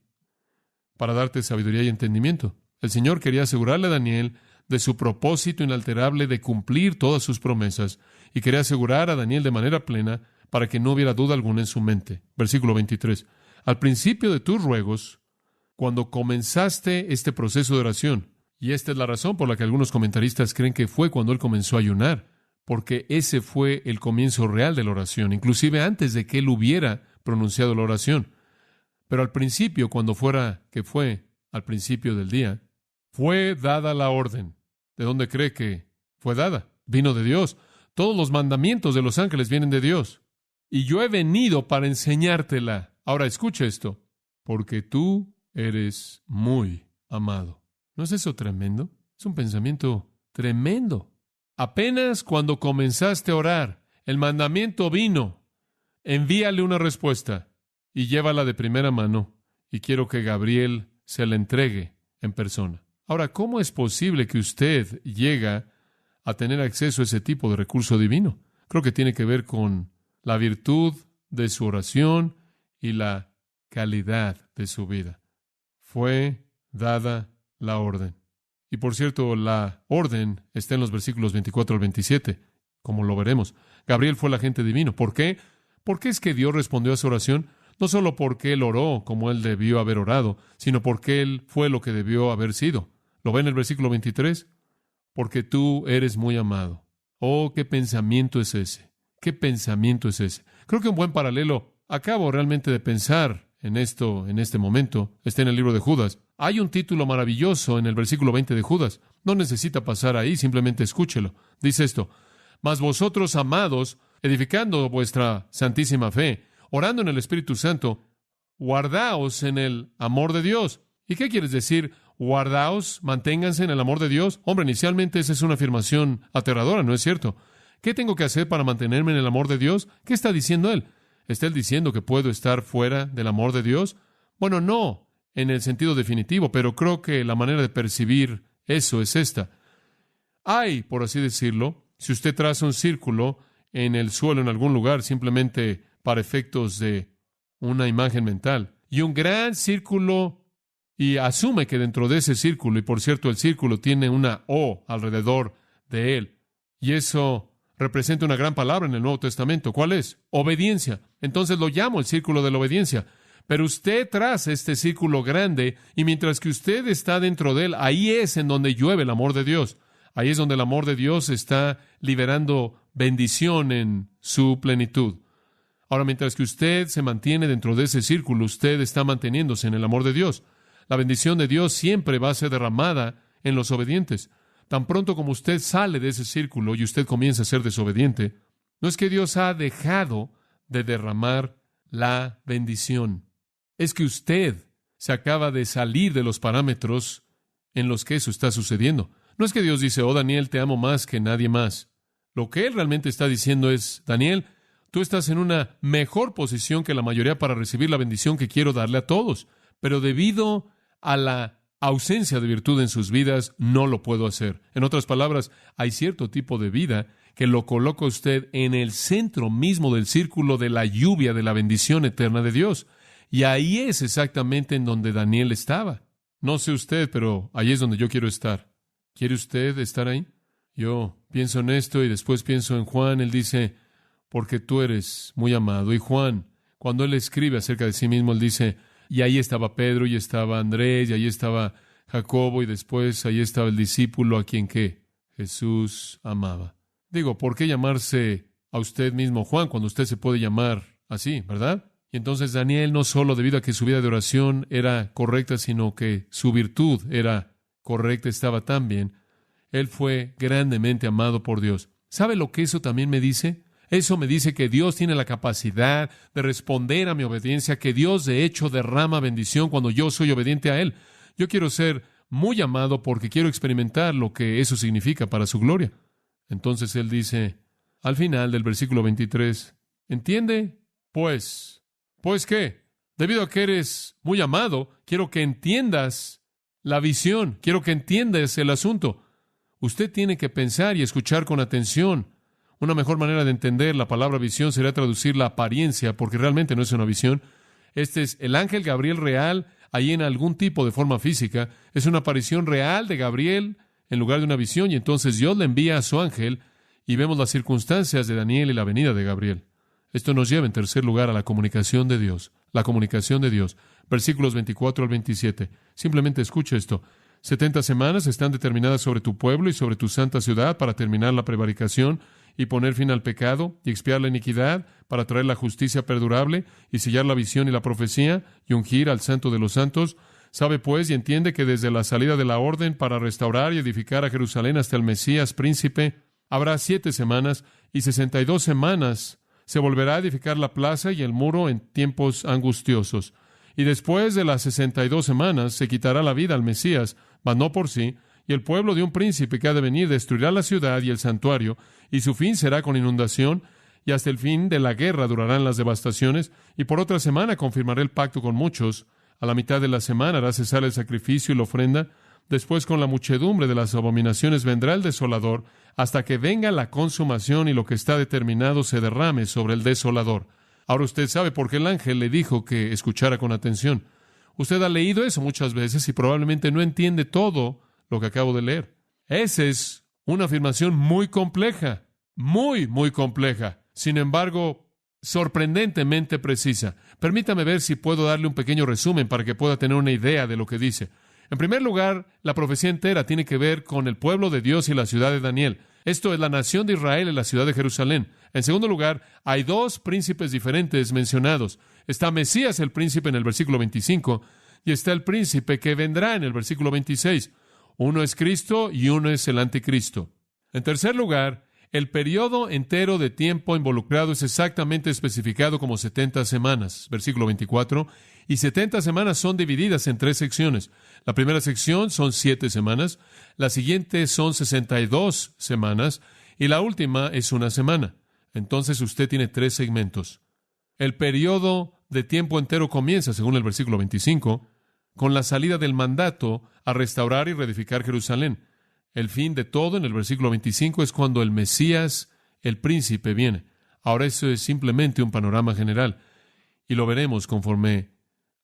Speaker 1: para darte sabiduría y entendimiento. El Señor quería asegurarle a Daniel de su propósito inalterable de cumplir todas sus promesas, y quería asegurar a Daniel de manera plena para que no hubiera duda alguna en su mente. Versículo 23. Al principio de tus ruegos, cuando comenzaste este proceso de oración, y esta es la razón por la que algunos comentaristas creen que fue cuando él comenzó a ayunar, porque ese fue el comienzo real de la oración, inclusive antes de que él hubiera pronunciado la oración. Pero al principio, cuando fuera que fue al principio del día, fue dada la orden. ¿De dónde cree que fue dada? Vino de Dios. Todos los mandamientos de los ángeles vienen de Dios. Y yo he venido para enseñártela. Ahora escucha esto. Porque tú eres muy amado. ¿No es eso tremendo? Es un pensamiento tremendo. Apenas cuando comenzaste a orar, el mandamiento vino. Envíale una respuesta y llévala de primera mano. Y quiero que Gabriel se la entregue en persona. Ahora, ¿cómo es posible que usted llegue a tener acceso a ese tipo de recurso divino? Creo que tiene que ver con la virtud de su oración y la calidad de su vida. Fue dada la orden. Y por cierto, la orden está en los versículos 24 al 27, como lo veremos. Gabriel fue el agente divino. ¿Por qué? ¿Por qué es que Dios respondió a su oración? No solo porque él oró como él debió haber orado, sino porque él fue lo que debió haber sido. ¿Lo ven en el versículo 23? Porque tú eres muy amado. Oh, qué pensamiento es ese. ¿Qué pensamiento es ese? Creo que un buen paralelo, acabo realmente de pensar en esto en este momento, está en el libro de Judas. Hay un título maravilloso en el versículo 20 de Judas. No necesita pasar ahí, simplemente escúchelo. Dice esto: mas vosotros, amados, edificando vuestra santísima fe, orando en el Espíritu Santo, guardaos en el amor de Dios. ¿Y qué quieres decir? Guardaos, manténganse en el amor de Dios. Hombre, inicialmente esa es una afirmación aterradora, ¿no es cierto? ¿Qué tengo que hacer para mantenerme en el amor de Dios? ¿Qué está diciendo él? ¿Está él diciendo que puedo estar fuera del amor de Dios? Bueno, no en el sentido definitivo, pero creo que la manera de percibir eso es esta. Hay, por así decirlo, si usted traza un círculo en el suelo en algún lugar, simplemente para efectos de una imagen mental, y un gran círculo, y asume que dentro de ese círculo, y por cierto el círculo tiene una O alrededor de él, y eso representa una gran palabra en el Nuevo Testamento. ¿Cuál es? Obediencia. Entonces lo llamo el círculo de la obediencia. Pero usted traza este círculo grande, y mientras que usted está dentro de él, ahí es en donde llueve el amor de Dios. Ahí es donde el amor de Dios está liberando bendición en su plenitud. Ahora, mientras que usted se mantiene dentro de ese círculo, usted está manteniéndose en el amor de Dios. La bendición de Dios siempre va a ser derramada en los obedientes. Tan pronto como usted sale de ese círculo y usted comienza a ser desobediente, no es que Dios ha dejado de derramar la bendición. Es que usted se acaba de salir de los parámetros en los que eso está sucediendo. No es que Dios dice, oh Daniel, te amo más que nadie más. Lo que Él realmente está diciendo es, Daniel, tú estás en una mejor posición que la mayoría para recibir la bendición que quiero darle a todos, pero debido a la ausencia de virtud en sus vidas, no lo puedo hacer. En otras palabras, hay cierto tipo de vida que lo coloca usted en el centro mismo del círculo de la lluvia de la bendición eterna de Dios. Y ahí es exactamente en donde Daniel estaba. No sé usted, pero ahí es donde yo quiero estar. ¿Quiere usted estar ahí? Yo pienso en esto y después pienso en Juan. Él dice, porque tú eres muy amado. Y Juan, cuando él escribe acerca de sí mismo, él dice, y ahí estaba Pedro, y estaba Andrés, y ahí estaba Jacobo, y después ahí estaba el discípulo a quien ¿qué? Jesús amaba. Digo, ¿por qué llamarse a usted mismo Juan cuando usted se puede llamar así, verdad? Y entonces Daniel, no solo debido a que su vida de oración era correcta, sino que su virtud era correcta, estaba tan bien, él fue grandemente amado por Dios. ¿Sabe lo que eso también me dice? Eso me dice que Dios tiene la capacidad de responder a mi obediencia, que Dios de hecho derrama bendición cuando yo soy obediente a Él. Yo quiero ser muy amado porque quiero experimentar lo que eso significa para su gloria. Entonces Él dice, al final del versículo 23, ¿entiende? ¿Pues qué? Debido a que eres muy amado, quiero que entiendas la visión, quiero que entiendas el asunto. Usted tiene que pensar y escuchar con atención. Una mejor manera de entender la palabra visión sería traducir la apariencia, porque realmente no es una visión. Este es el ángel Gabriel real, ahí en algún tipo de forma física. Es una aparición real de Gabriel en lugar de una visión, y entonces Dios le envía a su ángel, y vemos las circunstancias de Daniel y la venida de Gabriel. Esto nos lleva, en tercer lugar, a la comunicación de Dios. La comunicación de Dios. Versículos 24 al 27. Simplemente escuche esto. 70 semanas están determinadas sobre tu pueblo y sobre tu santa ciudad para terminar la prevaricación y poner fin al pecado y expiar la iniquidad para traer la justicia perdurable y sellar la visión y la profecía y ungir al santo de los santos. Sabe pues y entiende que desde la salida de la orden para restaurar y edificar a Jerusalén hasta el Mesías príncipe, habrá 7 semanas y 62 semanas se volverá a edificar la plaza y el muro en tiempos angustiosos. Y después de las 62 semanas se quitará la vida al Mesías, mas no por sí, y el pueblo de un príncipe que ha de venir destruirá la ciudad y el santuario, y su fin será con inundación, y hasta el fin de la guerra durarán las devastaciones, y por otra semana confirmaré el pacto con muchos. A la mitad de la semana hará cesar el sacrificio y la ofrenda. Después, con la muchedumbre de las abominaciones vendrá el desolador, hasta que venga la consumación y lo que está determinado se derrame sobre el desolador. Ahora usted sabe por qué el ángel le dijo que escuchara con atención. Usted ha leído eso muchas veces y probablemente no entiende todo lo que acabo de leer. Esa es una afirmación muy compleja, muy compleja. Sin embargo, sorprendentemente precisa. Permítame ver si puedo darle un pequeño resumen para que pueda tener una idea de lo que dice. En primer lugar, la profecía entera tiene que ver con el pueblo de Dios y la ciudad de Daniel. Esto es la nación de Israel y la ciudad de Jerusalén. En segundo lugar, hay 2 príncipes diferentes mencionados. Está Mesías, el príncipe, en el versículo 25, y está el príncipe que vendrá en el versículo 26. Uno es Cristo y uno es el anticristo. En tercer lugar, el periodo entero de tiempo involucrado es exactamente especificado como 70 semanas, versículo 24, y 70 semanas son divididas en 3 secciones. La primera sección son 7 semanas, la siguiente son 62 semanas, y la última es 1 semana. Entonces usted tiene 3 segmentos. El periodo de tiempo entero comienza, según el versículo 25, con la salida del mandato a restaurar y reedificar Jerusalén. El fin de todo, en el versículo 25, es cuando el Mesías, el príncipe, viene. Ahora eso es simplemente un panorama general, y lo veremos conforme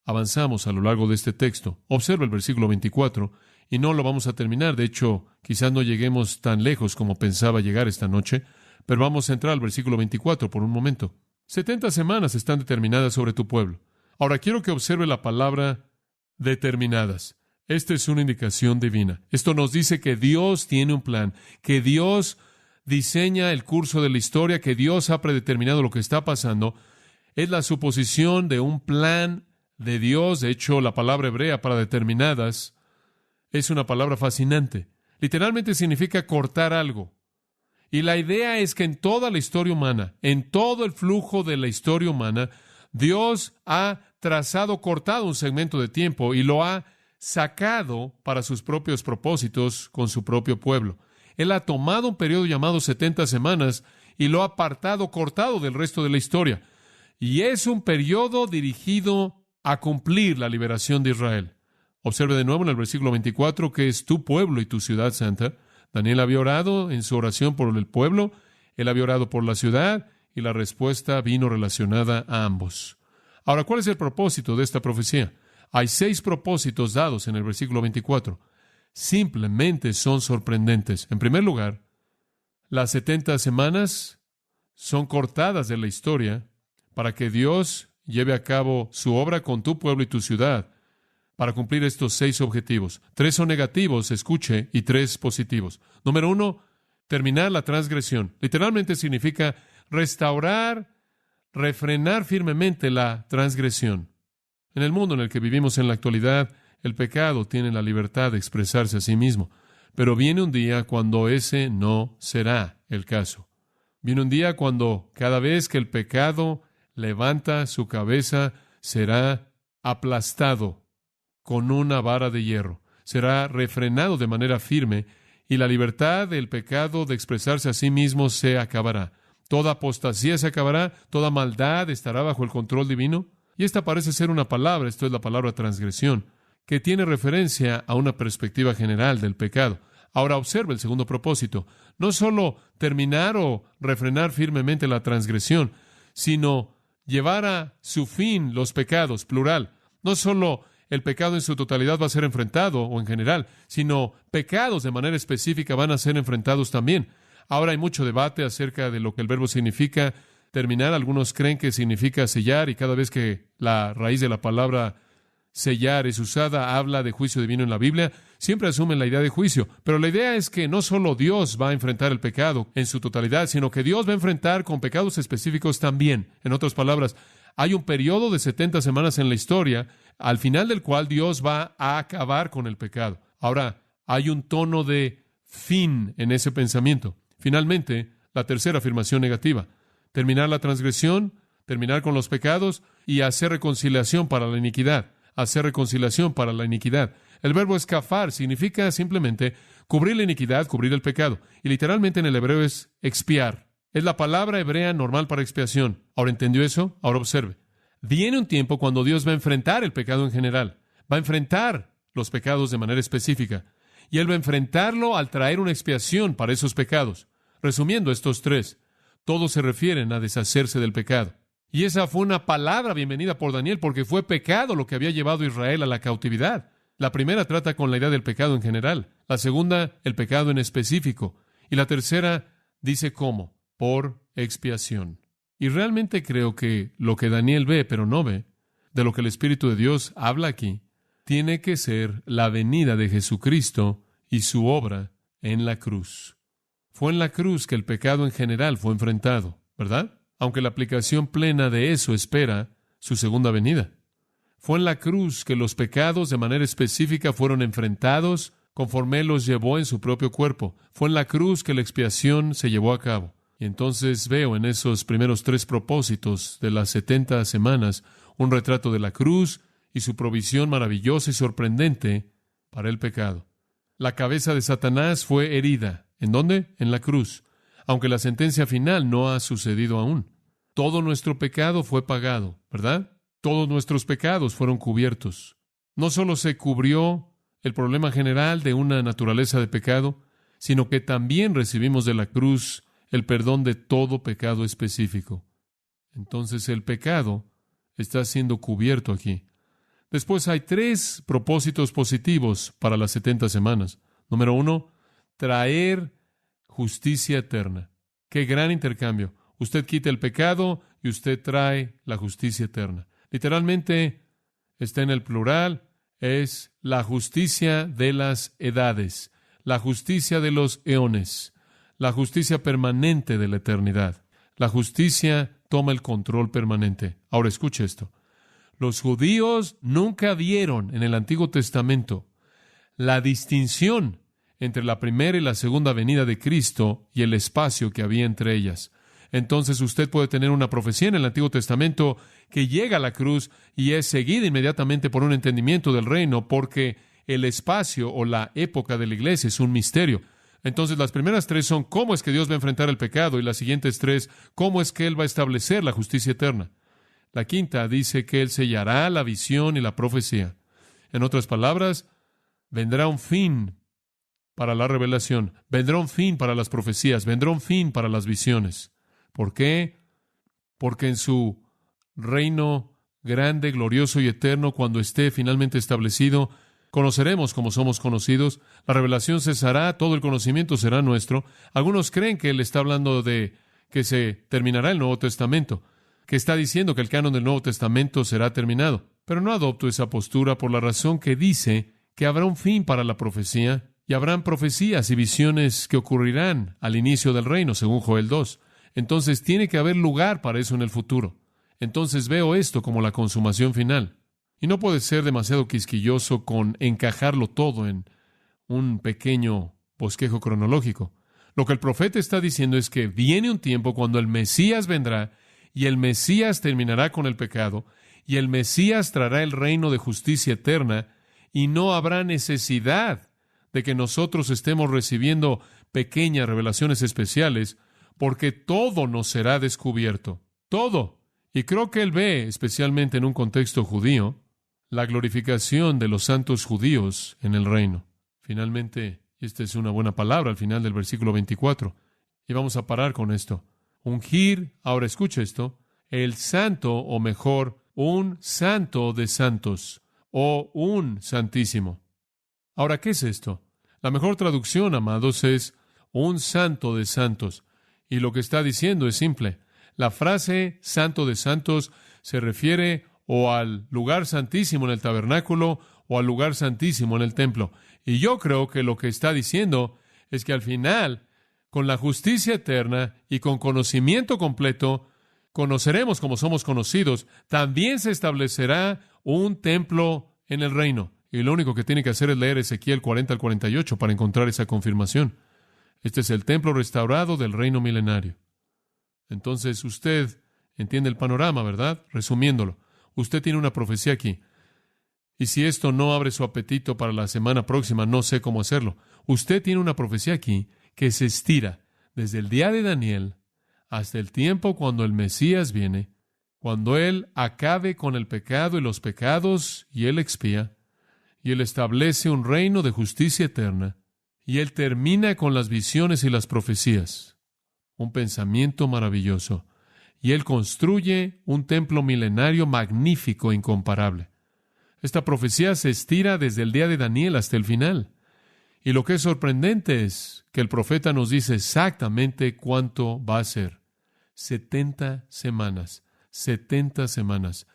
Speaker 1: avanzamos a lo largo de este texto. Observa el versículo 24, y no lo vamos a terminar. De hecho, quizás no lleguemos tan lejos como pensaba llegar esta noche, pero vamos a entrar al versículo 24 por un momento. 70 semanas están determinadas sobre tu pueblo. Ahora quiero que observe la palabra determinadas. Esta es una indicación divina. Esto nos dice que Dios tiene un plan, que Dios diseña el curso de la historia, que Dios ha predeterminado lo que está pasando. Es la suposición de un plan de Dios. De hecho, la palabra hebrea para determinadas es una palabra fascinante. Literalmente significa cortar algo. Y la idea es que en toda la historia humana, en todo el flujo de la historia humana, Dios ha cortado un segmento de tiempo y lo ha sacado para sus propios propósitos con su propio pueblo. Él ha tomado un periodo llamado 70 semanas y lo ha apartado, cortado del resto de la historia. Y es un periodo dirigido a cumplir la liberación de Israel. Observe de nuevo en el versículo 24 que es tu pueblo y tu ciudad santa. Daniel había orado en su oración por el pueblo, él había orado por la ciudad, y la respuesta vino relacionada a ambos. Ahora, ¿cuál es el propósito de esta profecía? Hay 6 propósitos dados en el versículo 24. Simplemente son sorprendentes. En primer lugar, las 70 semanas son cortadas de la historia para que Dios lleve a cabo su obra con tu pueblo y tu ciudad para cumplir estos 6 objetivos. 3 son negativos, escuche, y 3 positivos. Número 1, terminar la transgresión. Literalmente significa restaurar, refrenar firmemente la transgresión. En el mundo en el que vivimos en la actualidad, el pecado tiene la libertad de expresarse a sí mismo. Pero viene un día cuando ese no será el caso. Viene un día cuando cada vez que el pecado levanta su cabeza, será aplastado con una vara de hierro. Será refrenado de manera firme y la libertad del pecado de expresarse a sí mismo se acabará. Toda apostasía se acabará, toda maldad estará bajo el control divino. Y esta parece ser una palabra, esto es la palabra transgresión, que tiene referencia a una perspectiva general del pecado. Ahora observe el segundo propósito. No solo terminar o refrenar firmemente la transgresión, sino llevar a su fin los pecados, plural. No solo el pecado en su totalidad va a ser enfrentado, o en general, sino pecados de manera específica van a ser enfrentados también. Ahora hay mucho debate acerca de lo que el verbo significa terminar. Algunos creen que significa sellar, y cada vez que la raíz de la palabra sellar es usada, habla de juicio divino en la Biblia, siempre asumen la idea de juicio. Pero la idea es que no solo Dios va a enfrentar el pecado en su totalidad, sino que Dios va a enfrentar con pecados específicos también. En otras palabras, hay un periodo de 70 semanas en la historia, al final del cual Dios va a acabar con el pecado. Ahora, hay un tono de fin en ese pensamiento. Finalmente, la tercera afirmación negativa. Terminar la transgresión, terminar con los pecados y hacer reconciliación para la iniquidad. Hacer reconciliación para la iniquidad. El verbo escafar significa simplemente cubrir la iniquidad, cubrir el pecado. Y literalmente en el hebreo es expiar. Es la palabra hebrea normal para expiación. ¿Ahora entendió eso? Ahora observe. Viene un tiempo cuando Dios va a enfrentar el pecado en general. Va a enfrentar los pecados de manera específica. Y Él va a enfrentarlo al traer una expiación para esos pecados. Resumiendo estos 3, todos se refieren a deshacerse del pecado. Y esa fue una palabra bienvenida por Daniel, porque fue pecado lo que había llevado a Israel a la cautividad. La primera trata con la idea del pecado en general. La segunda, el pecado en específico. Y la tercera dice cómo, por expiación. Y realmente creo que lo que Daniel ve, pero no ve, de lo que el Espíritu de Dios habla aquí, tiene que ser la venida de Jesucristo y su obra en la cruz. Fue en la cruz que el pecado en general fue enfrentado, ¿verdad? Aunque la aplicación plena de eso espera su segunda venida. Fue en la cruz que los pecados de manera específica fueron enfrentados conforme Él los llevó en su propio cuerpo. Fue en la cruz que la expiación se llevó a cabo. Y entonces veo en esos primeros 3 propósitos de las 70 semanas un retrato de la cruz y su provisión maravillosa y sorprendente para el pecado. La cabeza de Satanás fue herida. ¿En dónde? En la cruz. Aunque la sentencia final no ha sucedido aún. Todo nuestro pecado fue pagado, ¿verdad? Todos nuestros pecados fueron cubiertos. No solo se cubrió el problema general de una naturaleza de pecado, sino que también recibimos de la cruz el perdón de todo pecado específico. Entonces el pecado está siendo cubierto aquí. Después hay 3 propósitos positivos para las 70 semanas. Número 1, traer justicia eterna. ¡Qué gran intercambio! Usted quita el pecado y usted trae la justicia eterna. Literalmente está en el plural, es la justicia de las edades, la justicia de los eones, la justicia permanente de la eternidad. La justicia toma el control permanente. Ahora escuche esto. Los judíos nunca vieron en el Antiguo Testamento la distinción entre la primera y la segunda venida de Cristo y el espacio que había entre ellas. entonces usted puede tener una profecía en el Antiguo Testamento que llega a la cruz y es seguida inmediatamente por un entendimiento del reino, porque el espacio o la época de la iglesia es un misterio. Entonces, las primeras tres son cómo es que Dios va a enfrentar el pecado, y las siguientes tres, cómo es que Él va a establecer la justicia eterna. La quinta dice que Él sellará la visión y la profecía. En otras palabras, vendrá un fin para la revelación, vendrá un fin para las profecías, vendrá un fin para las visiones. ¿Por qué? Porque en su reino grande, glorioso y eterno, cuando esté finalmente establecido, conoceremos como somos conocidos, la revelación cesará, todo el conocimiento será nuestro. Algunos creen que Él está hablando de que se terminará el Nuevo Testamento, que está diciendo que el canon del Nuevo Testamento será terminado. Pero no adopto esa postura por la razón que dice que habrá un fin para la profecía, y habrán profecías y visiones que ocurrirán al inicio del reino, según Joel 2. Entonces tiene que haber lugar para eso en el futuro. Entonces veo esto como la consumación final. Y no puede ser demasiado quisquilloso con encajarlo todo en un pequeño bosquejo cronológico. Lo que el profeta está diciendo es que viene un tiempo cuando el Mesías vendrá, y el Mesías terminará con el pecado, y el Mesías traerá el reino de justicia eterna, y no habrá necesidad de que nosotros estemos recibiendo pequeñas revelaciones especiales, porque todo nos será descubierto. Todo. Y creo que Él ve, especialmente en un contexto judío, la glorificación de los santos judíos en el reino. Finalmente, esta es una buena palabra al final del versículo 24. Y vamos a parar con esto. Ungir, ahora escucha esto, el santo, o mejor, un santo de santos, o un santísimo. Ahora, ¿qué es esto? La mejor traducción, amados, es un santo de santos. Y lo que está diciendo es simple. La frase santo de santos se refiere o al lugar santísimo en el tabernáculo o al lugar santísimo en el templo. Y yo creo que lo que está diciendo es que al final, con la justicia eterna y con conocimiento completo, conoceremos como somos conocidos. También se establecerá un templo en el reino. Y lo único que tiene que hacer es leer Ezequiel 40 al 48 para encontrar esa confirmación. Este es el templo restaurado del reino milenario. Entonces usted entiende el panorama, ¿verdad? Resumiéndolo, usted tiene una profecía aquí. Y si esto no abre su apetito para la semana próxima, no sé cómo hacerlo. Usted tiene una profecía aquí que se estira desde el día de Daniel hasta el tiempo cuando el Mesías viene, cuando Él acabe con el pecado y los pecados, y Él expía, y Él establece un reino de justicia eterna, y Él termina con las visiones y las profecías. Un pensamiento maravilloso. Y Él construye un templo milenario magnífico e incomparable. Esta profecía se estira desde el día de Daniel hasta el final. Y lo que es sorprendente es que el profeta nos dice exactamente cuánto va a ser. 70 semanas. 70 semanas.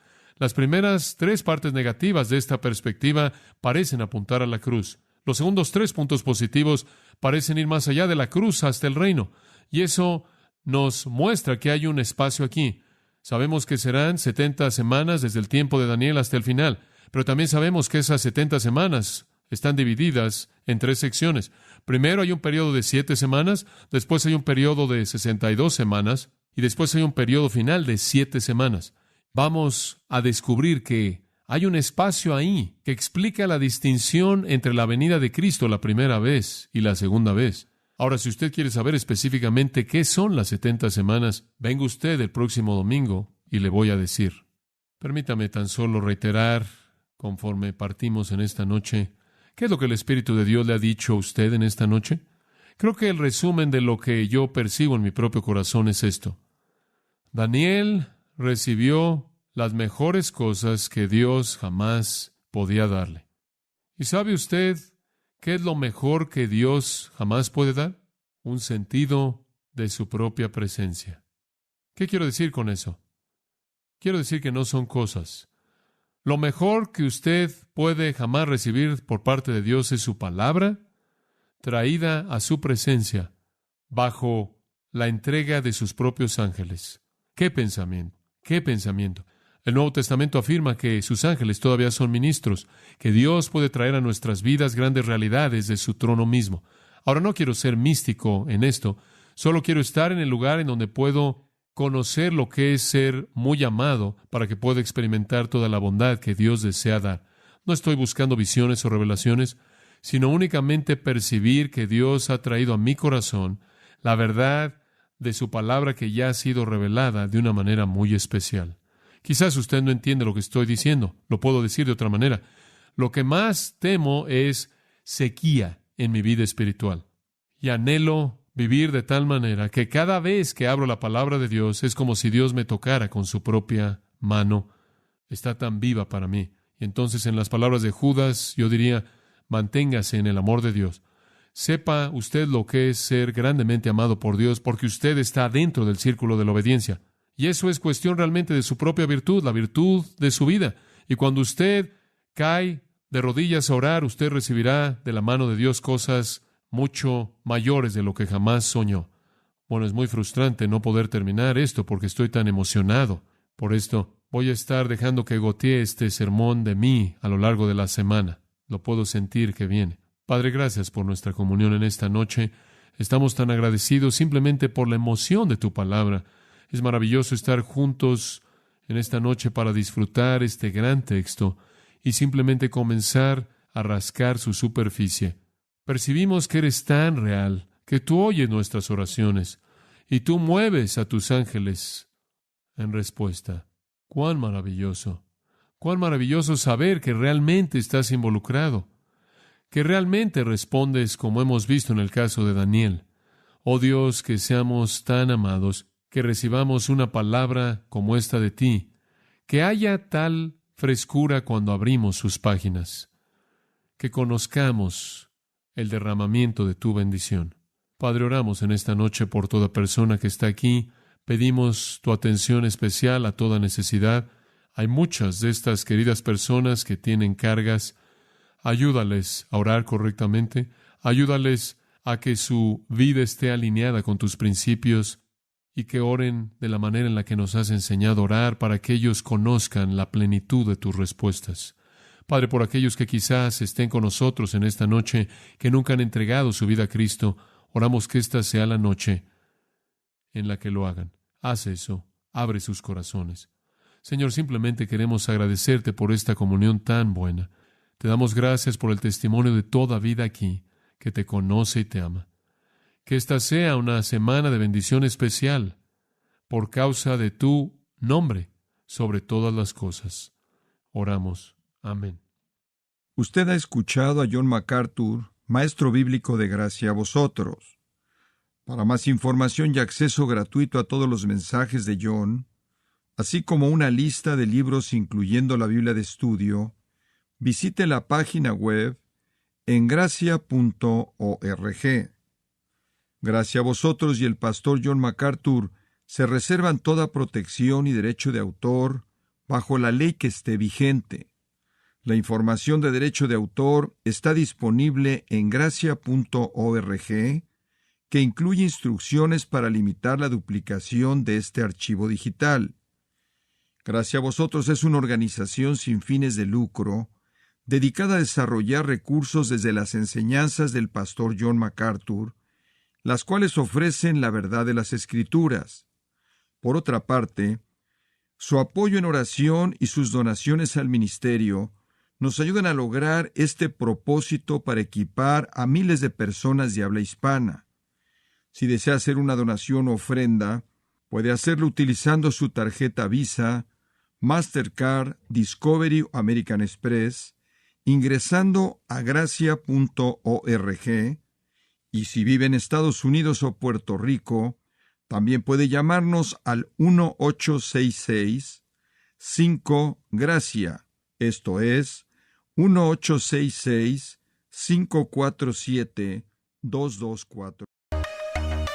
Speaker 1: Las primeras tres partes negativas de esta perspectiva parecen apuntar a la cruz. Los segundos tres puntos positivos parecen ir más allá de la cruz hasta el reino. Y eso nos muestra que hay un espacio aquí. Sabemos que serán 70 semanas desde el tiempo de Daniel hasta el final. Pero también sabemos que esas 70 semanas están divididas en tres secciones. Primero hay un periodo de 7 semanas, después hay un periodo de 62 semanas, y después hay un periodo final de 7 semanas. Vamos a descubrir que hay un espacio ahí que explica la distinción entre la venida de Cristo la primera vez y la segunda vez. Ahora, si usted quiere saber específicamente qué son las 70 semanas, venga usted el próximo domingo y le voy a decir. Permítame tan solo reiterar, conforme partimos en esta noche, ¿qué es lo que el Espíritu de Dios le ha dicho a usted en esta noche? Creo que el resumen de lo que yo percibo en mi propio corazón es esto. Daniel recibió las mejores cosas que Dios jamás podía darle. ¿Y sabe usted qué es lo mejor que Dios jamás puede dar? Un sentido de su propia presencia. ¿Qué quiero decir con eso? Quiero decir que no son cosas. Lo mejor que usted puede jamás recibir por parte de Dios es su palabra, traída a su presencia, bajo la entrega de sus propios ángeles. ¡Qué pensamiento! ¡Qué pensamiento! El Nuevo Testamento afirma que sus ángeles todavía son ministros, que Dios puede traer a nuestras vidas grandes realidades de su trono mismo. Ahora, no quiero ser místico en esto, Solo quiero estar en el lugar en donde puedo conocer lo que es ser muy amado para que pueda experimentar toda la bondad que Dios desea dar. No estoy buscando visiones o revelaciones, sino únicamente percibir que Dios ha traído a mi corazón la verdad de su palabra que ya ha sido revelada de una manera muy especial. Quizás usted no entiende lo que estoy diciendo. Lo puedo decir de otra manera. Lo que más temo es sequía en mi vida espiritual. Y anhelo vivir de tal manera que cada vez que abro la palabra de Dios es como si Dios me tocara con su propia mano. Está tan viva para mí. Y entonces, en las palabras de Judas, yo diría, manténgase en el amor de Dios. Sepa usted lo que es ser grandemente amado por Dios, porque usted está dentro del círculo de la obediencia. Y eso es cuestión realmente de su propia virtud, la virtud de su vida. Y cuando usted cae de rodillas a orar, usted recibirá de la mano de Dios cosas mucho mayores de lo que jamás soñó. Bueno, es muy frustrante no poder terminar esto porque estoy tan emocionado por esto. Voy a estar dejando que gotee este sermón de mí a lo largo de la semana. Lo puedo sentir que viene. Padre, gracias por nuestra comunión en esta noche. Estamos tan agradecidos simplemente por la emoción de tu palabra. Es maravilloso estar juntos en esta noche para disfrutar este gran texto y simplemente comenzar a rascar su superficie. Percibimos que eres tan real, que tú oyes nuestras oraciones y tú mueves a tus ángeles en respuesta. ¡Cuán maravilloso! ¡Cuán maravilloso saber que realmente estás involucrado! Que realmente respondes como hemos visto en el caso de Daniel. Oh Dios, que seamos tan amados, que recibamos una palabra como esta de ti, que haya tal frescura cuando abrimos sus páginas, que conozcamos el derramamiento de tu bendición. Padre, oramos en esta noche por toda persona que está aquí. Pedimos tu atención especial a toda necesidad. Hay muchas de estas queridas personas que tienen cargas. Ayúdales a orar correctamente. Ayúdales a que su vida esté alineada con tus principios y que oren de la manera en la que nos has enseñado a orar para que ellos conozcan la plenitud de tus respuestas. Padre, por aquellos que quizás estén con nosotros en esta noche, que nunca han entregado su vida a Cristo, oramos que esta sea la noche en la que lo hagan. Haz eso, abre sus corazones. Señor, simplemente queremos agradecerte por esta comunión tan buena. Te damos gracias por el testimonio de toda vida aquí, que te conoce y te ama. Que esta sea una semana de bendición especial, por causa de tu nombre, sobre todas las cosas. Oramos. Amén.
Speaker 2: Usted ha escuchado a John MacArthur, maestro bíblico de Gracia a Vosotros. Para más información y acceso gratuito a todos los mensajes de John, así como una lista de libros incluyendo la Biblia de estudio, visite la página web en gracia.org. Gracia a Vosotros y el pastor John MacArthur se reservan toda protección y derecho de autor bajo la ley que esté vigente. La información de derecho de autor está disponible en gracia.org, que incluye instrucciones para limitar la duplicación de este archivo digital. Gracia a Vosotros es una organización sin fines de lucro, dedicada a desarrollar recursos desde las enseñanzas del pastor John MacArthur, las cuales ofrecen la verdad de las Escrituras. Por otra parte, su apoyo en oración y sus donaciones al ministerio nos ayudan a lograr este propósito para equipar a miles de personas de habla hispana. Si desea hacer una donación o ofrenda, puede hacerlo utilizando su tarjeta Visa, Mastercard, Discovery o American Express, ingresando a gracia.org, y si vive en Estados Unidos o Puerto Rico, también puede llamarnos al 1-866-5-GRACIA, esto es, 1-866-547-2224.